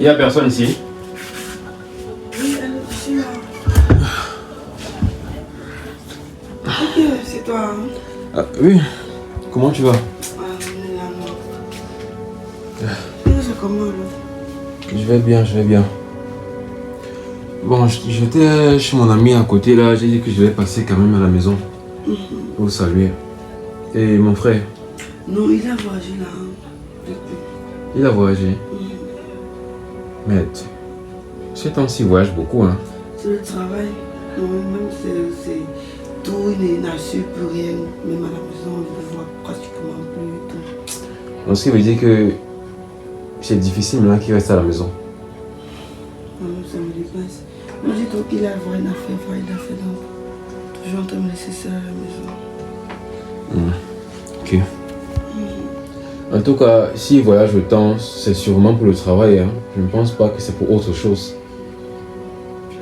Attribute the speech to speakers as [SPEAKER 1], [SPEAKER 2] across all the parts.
[SPEAKER 1] n'y a personne ici?
[SPEAKER 2] Oui, elle est ici là. Ok, c'est toi. Hein?
[SPEAKER 1] Ah, oui. Comment tu vas?
[SPEAKER 2] C'est comment là?
[SPEAKER 1] Je vais bien, je vais bien. Bon, j'étais chez mon ami à côté là, j'ai dit que je vais passer quand même à la maison pour saluer. Et mon frère?
[SPEAKER 2] Non, il a voyagé là.
[SPEAKER 1] Il a voyagé. Mais ce temps-ci, il voyage beaucoup, hein.
[SPEAKER 2] C'est le travail. Non, même c'est tout, il n'assure plus rien. Même à la maison, on ne le voit pratiquement plus. Tout.
[SPEAKER 1] Donc, ce qui veut dire que c'est difficile maintenant qu'il reste à la maison.
[SPEAKER 2] Non, ça me dépasse. Moi, j'ai dit qu'il a rien à faire, il a fait donc. Toujours en train de me laisser seul à la maison.
[SPEAKER 1] Ok. En tout cas, s'il voyage autant, c'est sûrement pour le travail, hein. Je ne pense pas que c'est pour autre chose.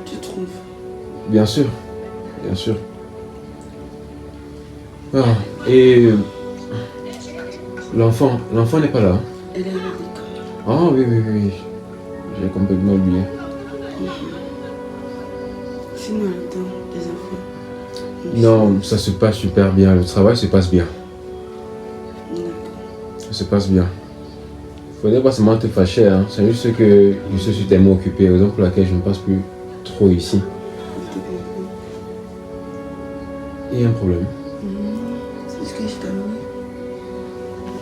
[SPEAKER 2] Tu trouves?
[SPEAKER 1] Bien sûr, bien sûr. Ah, et l'enfant n'est pas là.
[SPEAKER 2] Elle est à l'école.
[SPEAKER 1] Ah oui, oui, oui. J'ai complètement oublié.
[SPEAKER 2] Sinon, le temps, les enfants.
[SPEAKER 1] Non, ça se passe super bien. Le travail se passe bien. Ça se passe bien. Faudrait pas seulement te fâcher, hein. C'est juste que je suis tellement occupé, raison pour laquelle je ne passe plus trop ici. Il y a un problème.
[SPEAKER 2] C'est ce que je t'ai amené.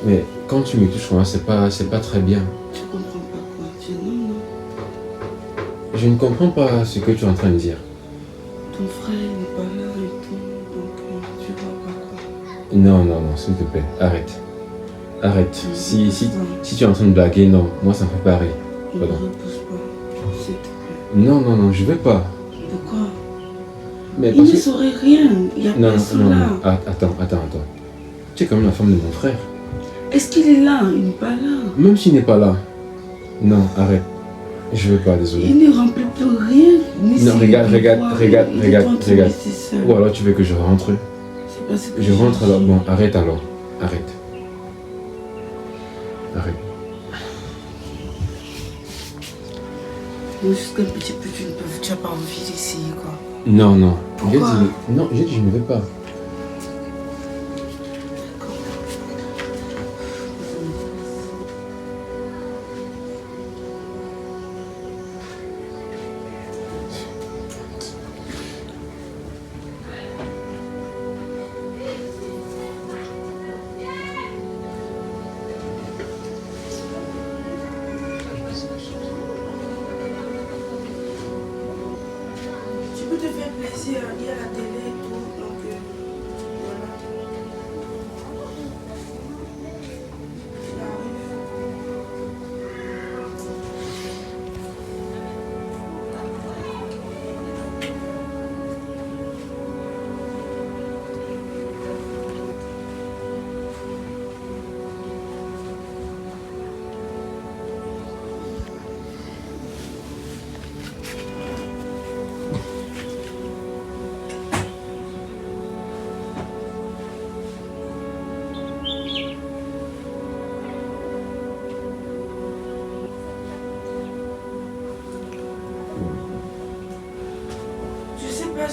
[SPEAKER 1] Mais quand tu me touches, c'est pas très bien.
[SPEAKER 2] Tu comprends pas quoi? Tu dis non, non.
[SPEAKER 1] Je ne comprends pas ce que tu es en train de dire.
[SPEAKER 2] Ton frère n'est pas là et tout, donc tu vois pas quoi.
[SPEAKER 1] Non, non, non, s'il te plaît, arrête. Arrête. Si tu es en train de blaguer, non, moi ça me fait pas rire.
[SPEAKER 2] Ne repousse pas, s'il te plaît.
[SPEAKER 1] Non, non, non, je vais pas.
[SPEAKER 2] Pourquoi?
[SPEAKER 1] Mais
[SPEAKER 2] Il ne saurait rien, il n'y a personne là.
[SPEAKER 1] Non, attends. Tu es quand même la femme de mon frère.
[SPEAKER 2] Est-ce qu'il est là? Il n'est pas là.
[SPEAKER 1] Même s'il n'est pas là. Non, arrête. Je vais pas, désolé.
[SPEAKER 2] Il ne remplit plus rien.
[SPEAKER 1] Non, regarde. Ou alors tu veux que je rentre?
[SPEAKER 2] C'est pas ce que
[SPEAKER 1] je rentre alors. Bon, arrête alors. Arrête.
[SPEAKER 2] Juste un petit peu, tu n'as pas envie d'essayer quoi.
[SPEAKER 1] Non, non.
[SPEAKER 2] Pourquoi?
[SPEAKER 1] J'ai dit je ne vais pas.
[SPEAKER 2] Tu peux te faire plaisir, il y a la télé et tout, donc voilà.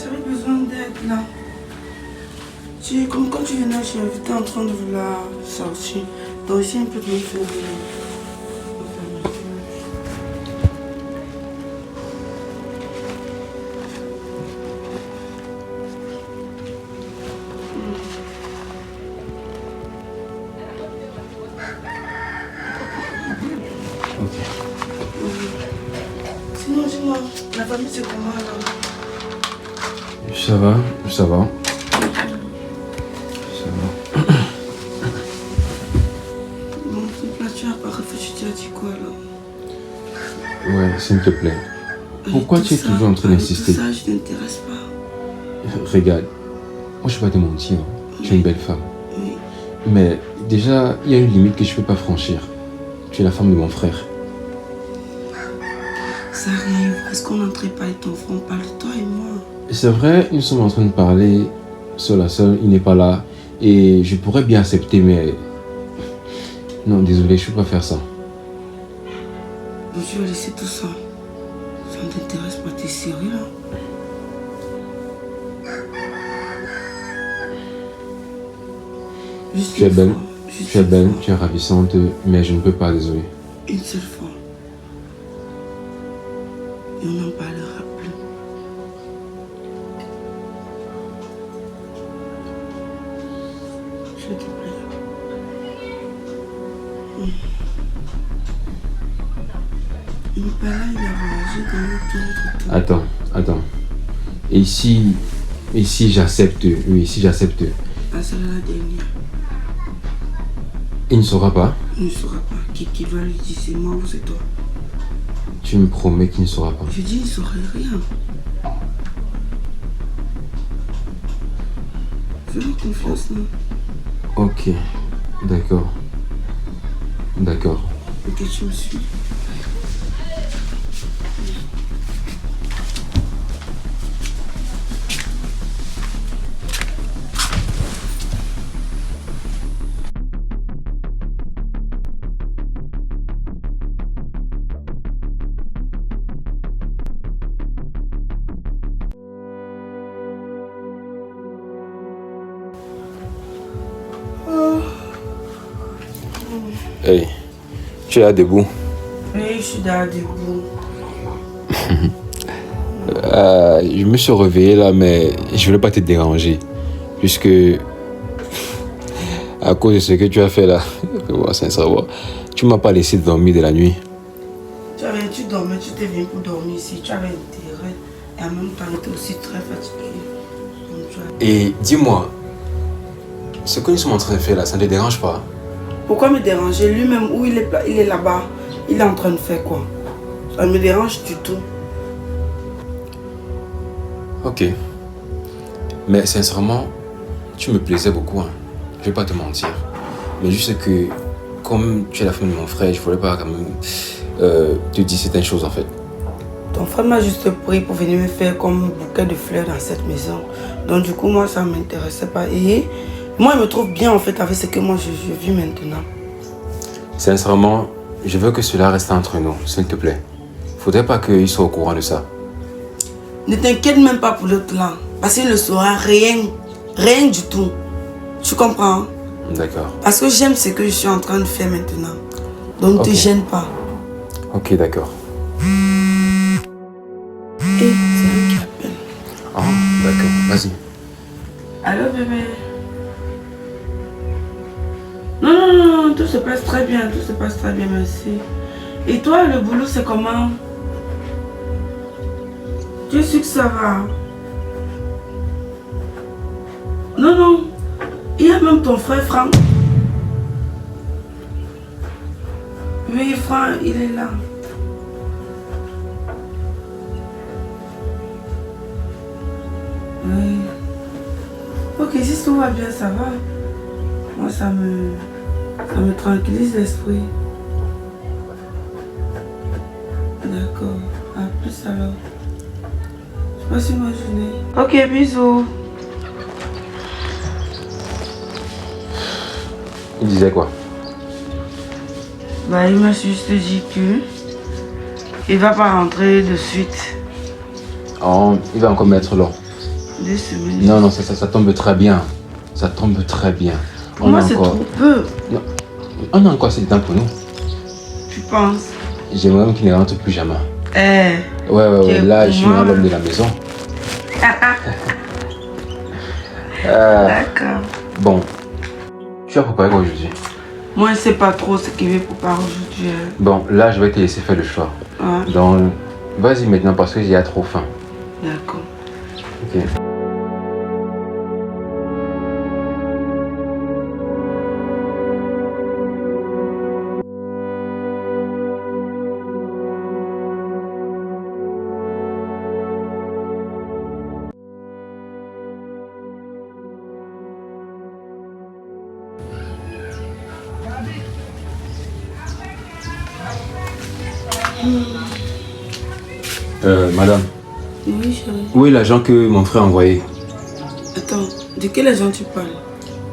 [SPEAKER 2] J'avais besoin d'aide là. Quand tu venais, j'étais en train de vouloir sortir. Donc j'ai un peu de me faire Sinon, dis-moi, la famille c'est comment là?
[SPEAKER 1] Ça va.
[SPEAKER 2] Bon, là, tu n'as pas réfléchi, tu as dit quoi là?
[SPEAKER 1] Ouais, s'il te plaît. Pourquoi tu es toujours en train d'insister?
[SPEAKER 2] Ça, je t'intéresse pas.
[SPEAKER 1] Regarde, moi je ne vais pas te mentir, tu es une belle femme.
[SPEAKER 2] Oui.
[SPEAKER 1] Mais déjà, il y a une limite que je ne peux pas franchir. Tu es la femme de mon frère.
[SPEAKER 2] Ça arrive, est-ce qu'on n'entrait pas avec ton frère, on parle de toi et moi?
[SPEAKER 1] C'est vrai, nous sommes en train de parler seul à seul, il n'est pas là. Et je pourrais bien accepter, mais... Non, désolé, je ne peux pas faire ça.
[SPEAKER 2] Bon, Donc tu vas laisser tout ça. Ça ne t'intéresse pas, t'es sérieux là? Juste
[SPEAKER 1] Tu es
[SPEAKER 2] une
[SPEAKER 1] belle,
[SPEAKER 2] fois. Juste
[SPEAKER 1] tu es
[SPEAKER 2] une
[SPEAKER 1] belle,
[SPEAKER 2] fois.
[SPEAKER 1] tu es ravissante, mais je ne peux pas, désolé.
[SPEAKER 2] Une seule fois. Et on n'en parlera plus. S'il te plaît. Il n'est pas là, il a voyagé dans l'autre temps.
[SPEAKER 1] Attends. Et ici j'accepte, oui, ici j'accepte.
[SPEAKER 2] Ah, c'est la dernière.
[SPEAKER 1] Il ne saura pas.
[SPEAKER 2] Il ne saura pas. Qui va lui dire c'est moi ou c'est toi?
[SPEAKER 1] Tu me promets qu'il ne saura pas.
[SPEAKER 2] Je dis il ne saurait rien. Fais-moi confiance là.
[SPEAKER 1] Ok, d'accord.
[SPEAKER 2] Ok, tu me suis.
[SPEAKER 1] Hey, tu es là debout.
[SPEAKER 2] Oui, je suis là debout.
[SPEAKER 1] Je me suis réveillé là, mais je voulais pas te déranger. Puisque, à cause de ce que tu as fait là, sincèrement, tu m'as pas laissé dormir de la nuit.
[SPEAKER 2] Tu dormais, tu t'es venu pour dormir ici. Tu avais intérêt. Et en même temps, tu étais aussi très fatigué.
[SPEAKER 1] Et dis-moi, ce que nous sommes en train de faire là, ça ne te dérange pas?
[SPEAKER 2] Pourquoi me déranger? Lui-même, où il est là-bas, il est en train de faire quoi? Ça ne me dérange du tout.
[SPEAKER 1] Ok. Mais sincèrement, tu me plaisais beaucoup, hein. Je vais pas te mentir. Mais juste que, comme tu es la femme de mon frère, je voulais pas quand même te dire certaines choses en fait.
[SPEAKER 2] Ton frère m'a juste pris pour venir me faire comme un bouquet de fleurs dans cette maison. Donc du coup, moi, ça ne m'intéressait pas. Et moi, il me trouve bien en fait avec ce que moi je vis maintenant.
[SPEAKER 1] Sincèrement, je veux que cela reste entre nous, s'il te plaît. Faudrait pas qu'il soit au courant de ça.
[SPEAKER 2] Ne t'inquiète même pas pour l'autre là. Parce qu'il ne saura rien. Rien du tout. Tu comprends?
[SPEAKER 1] D'accord.
[SPEAKER 2] Parce que j'aime ce que je suis en train de faire maintenant. Donc ne te gêne pas.
[SPEAKER 1] Ok, d'accord.
[SPEAKER 2] Et c'est lui qui appelle.
[SPEAKER 1] Ah, d'accord, vas-y.
[SPEAKER 2] Allô bébé? Non, tout se passe très bien, merci. Et toi, le boulot, c'est comment? Tu es sûr que ça va? Non, il y a même ton frère Franck. Oui, Franck, il est là. Oui. Ok, si tout va bien, ça va. Moi, ça me tranquillise l'esprit. D'accord. À plus alors. Je passe une bonne journée. Ok, bisous.
[SPEAKER 1] Il disait quoi?
[SPEAKER 2] Bah, il m'a juste dit que il va pas rentrer de suite.
[SPEAKER 1] Oh, il va encore mettre l'eau.
[SPEAKER 2] 2 semaines.
[SPEAKER 1] Non, ça tombe très bien. Ça tombe très bien.
[SPEAKER 2] Pour moi, c'est trop peu.
[SPEAKER 1] Non. On a encore assez de temps pour nous.
[SPEAKER 2] Tu penses?
[SPEAKER 1] J'aimerais même qu'il ne rentre plus jamais.
[SPEAKER 2] Ouais.
[SPEAKER 1] Là, je suis l'homme de la maison.
[SPEAKER 2] D'accord.
[SPEAKER 1] Bon. Tu as préparé quoi aujourd'hui?
[SPEAKER 2] Moi, je ne sais pas trop ce qu'il veut préparer aujourd'hui.
[SPEAKER 1] Bon, là, je vais te laisser faire le choix.
[SPEAKER 2] Ouais.
[SPEAKER 1] Donc, vas-y maintenant parce que j'ai trop faim.
[SPEAKER 2] D'accord.
[SPEAKER 1] Ok. Madame.
[SPEAKER 2] Oui, chérie.
[SPEAKER 1] Où est l'agent que mon frère a envoyé?
[SPEAKER 2] Attends, de quel agent tu parles?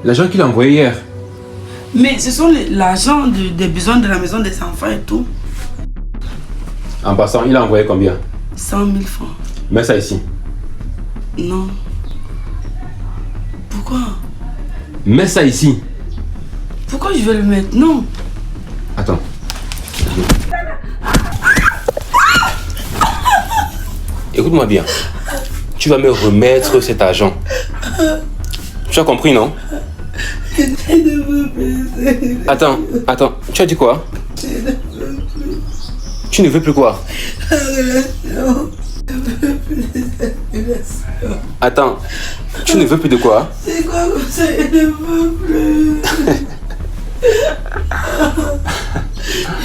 [SPEAKER 1] L'agent qu'il a envoyé hier.
[SPEAKER 2] Mais ce sont l'agent des besoins de la maison des enfants et tout.
[SPEAKER 1] En passant, il a envoyé combien?
[SPEAKER 2] 100 000 francs.
[SPEAKER 1] Mets ça ici.
[SPEAKER 2] Non. Pourquoi?
[SPEAKER 1] Mets ça ici.
[SPEAKER 2] Pourquoi je vais le mettre? Non.
[SPEAKER 1] Attends. Écoute-moi bien. Tu vas me remettre cet argent. Tu as compris, non? Attends. Tu as dit quoi? Tu ne veux plus quoi?
[SPEAKER 2] La relation. Je ne veux plus de cette relation.
[SPEAKER 1] Attends. Tu ne veux plus de quoi?
[SPEAKER 2] C'est quoi comme ça? Je ne veux plus.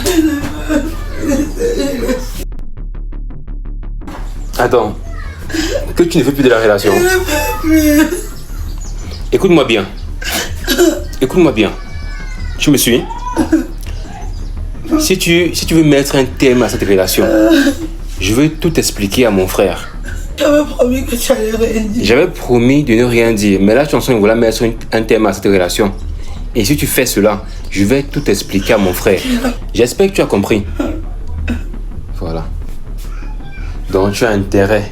[SPEAKER 2] Je ne veux plus de cette relation.
[SPEAKER 1] Attends. Que tu ne veux plus de la relation?
[SPEAKER 2] Je ne veux plus.
[SPEAKER 1] Écoute-moi bien. Écoute-moi bien. Tu me suis? Si tu veux mettre un terme à cette relation, je vais tout expliquer à mon frère.
[SPEAKER 2] J'avais promis que tu allais rien dire.
[SPEAKER 1] J'avais promis de ne rien dire, mais là tu es en train de vouloir mettre un terme à cette relation. Et si tu fais cela, je vais tout expliquer à mon frère. J'espère que tu as compris. Voilà. Donc tu as intérêt.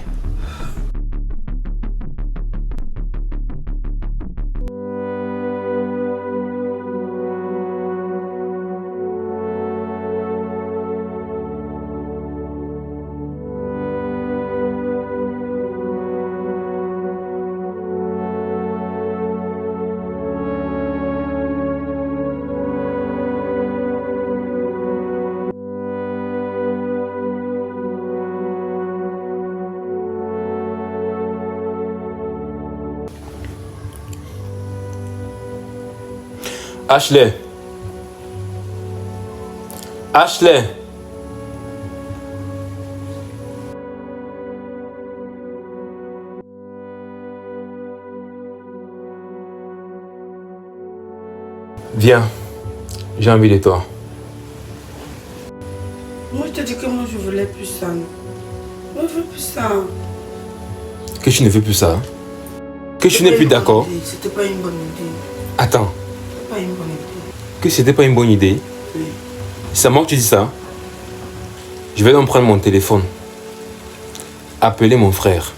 [SPEAKER 1] Ashley. Ashley. Viens. J'ai envie de toi.
[SPEAKER 2] Moi, je te dis que moi, je voulais plus ça. Moi, je veux plus ça.
[SPEAKER 1] Que tu ne veux plus ça? Que tu n'es plus d'accord?
[SPEAKER 2] C'était pas une bonne idée.
[SPEAKER 1] Attends.
[SPEAKER 2] Pas une bonne idée.
[SPEAKER 1] Que c'était pas une bonne idée?
[SPEAKER 2] Oui.
[SPEAKER 1] C'est moi que tu dis ça? Je vais donc prendre mon téléphone, appeler mon frère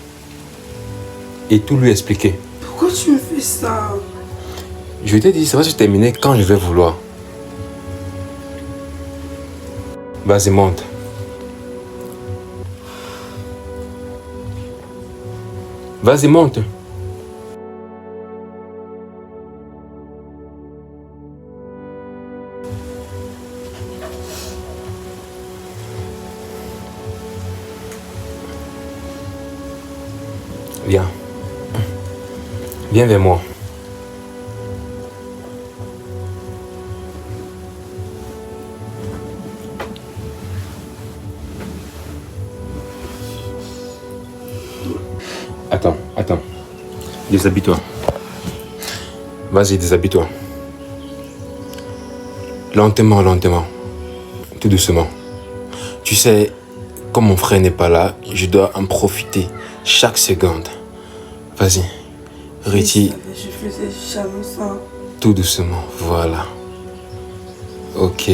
[SPEAKER 1] et tout lui expliquer.
[SPEAKER 2] Pourquoi tu me fais ça?
[SPEAKER 1] Je t'ai dit, ça va se terminer quand je vais vouloir. Vas-y, monte. Vas-y, monte. Viens. Viens vers moi. Attends. Déshabille-toi. Vas-y, déshabille-toi. Lentement. Tout doucement. Tu sais, comme mon frère n'est pas là, je dois en profiter chaque seconde. Vas-y, retire.
[SPEAKER 2] Je faisais jamais ça.
[SPEAKER 1] Tout doucement, voilà. Ok.